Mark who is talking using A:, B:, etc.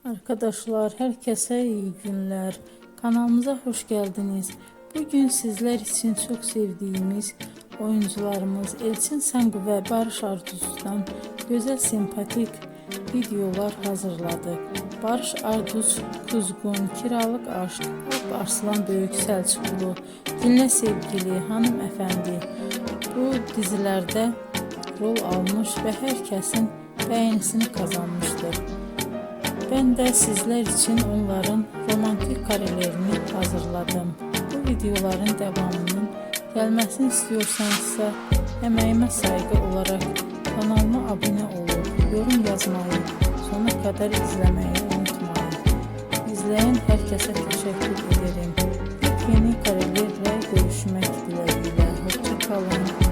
A: Arkadaşlar, herkese iyi günler. Kanalımıza hoş geldiniz. Bugün sizler için çok sevdiğimiz oyuncularımız Elçin Sangu ve Barış Arduç'tan güzel sempatik videolar hazırladık. Barış Arduç, Kuzgun, Kiralık Aşk, Alp Arslan Böyük Selçuklu, Dinle Sevgili, Hanımefendi bu dizilerde rol almış ve herkesin beğenisini kazanmıştır. Ben de sizler için onların romantik karelerini hazırladım. Bu videoların devamının gelmesini istiyorsanızsa emeğime saygı olarak kanalıma abone olup yorum yazmayı, sona kadar izlemeyi unutmayın. İzleyen herkese teşekkür ederim. Yeni karelerle görüşmek dileğiyle. Hoşça kalın.